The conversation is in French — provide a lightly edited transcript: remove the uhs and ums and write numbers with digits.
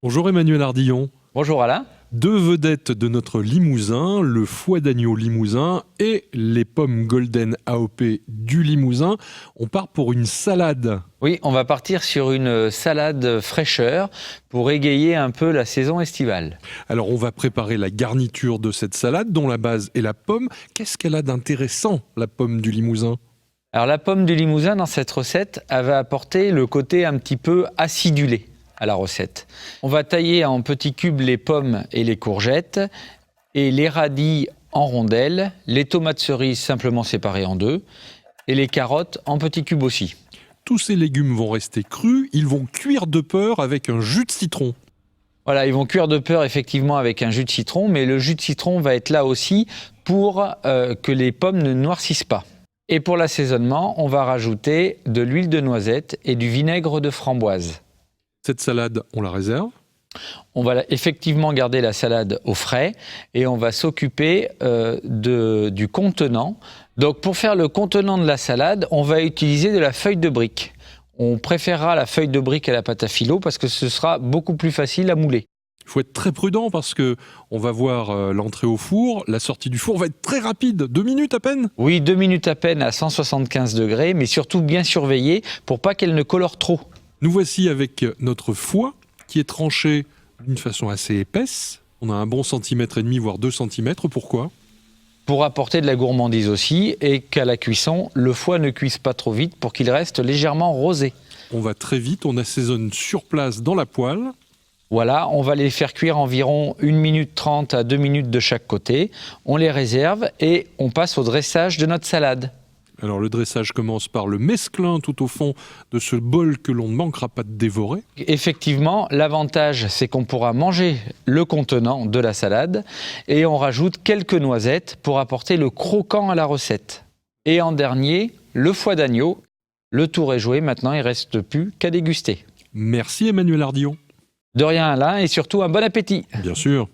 Bonjour Emmanuel Ardillon. Bonjour Alain. Deux vedettes de notre Limousin, le foie d'agneau limousin et les pommes golden AOP du Limousin. On part pour une salade. Oui, on va partir sur une salade fraîcheur pour égayer un peu la saison estivale. Alors on va préparer la garniture de cette salade dont la base est la pomme. Qu'est-ce qu'elle a d'intéressant, la pomme du Limousin ? Alors la pomme du Limousin dans cette recette, elle va apporter le côté un petit peu acidulé à la recette. On va tailler en petits cubes les pommes et les courgettes et les radis en rondelles, les tomates cerises simplement séparées en deux et les carottes en petits cubes aussi. Tous ces légumes vont rester crus, ils vont cuire de peur avec un jus de citron. Voilà, ils vont cuire de peur effectivement avec un jus de citron, mais le jus de citron va être là aussi pour que les pommes ne noircissent pas. Et pour l'assaisonnement, on va rajouter de l'huile de noisette et du vinaigre de framboise. Cette salade, on la réserve. On va effectivement garder la salade au frais et on va s'occuper du contenant. Donc pour faire le contenant de la salade, on va utiliser de la feuille de brique. On préférera la feuille de brique à la pâte à filo parce que ce sera beaucoup plus facile à mouler. Il faut être très prudent parce que on va voir l'entrée au four, la sortie du four va être très rapide, 2 minutes à peine. Oui, 2 minutes à peine à 175 degrés, mais surtout bien surveiller pour pas qu'elle ne colore trop. Nous voici avec notre foie qui est tranché d'une façon assez épaisse. On a un bon centimètre et demi, voire 2 centimètres. Pourquoi ? Pour apporter de la gourmandise aussi et qu'à la cuisson, le foie ne cuise pas trop vite pour qu'il reste légèrement rosé. On va très vite, on assaisonne sur place dans la poêle. Voilà, on va les faire cuire environ 1 minute 30 à 2 minutes de chaque côté. On les réserve et on passe au dressage de notre salade. Alors le dressage commence par le mesclin tout au fond de ce bol que l'on ne manquera pas de dévorer. Effectivement, l'avantage, c'est qu'on pourra manger le contenant de la salade et on rajoute quelques noisettes pour apporter le croquant à la recette. Et en dernier, le foie d'agneau. Le tour est joué, maintenant il ne reste plus qu'à déguster. Merci Emmanuel Ardillon. De rien Alain et surtout un bon appétit. Bien sûr.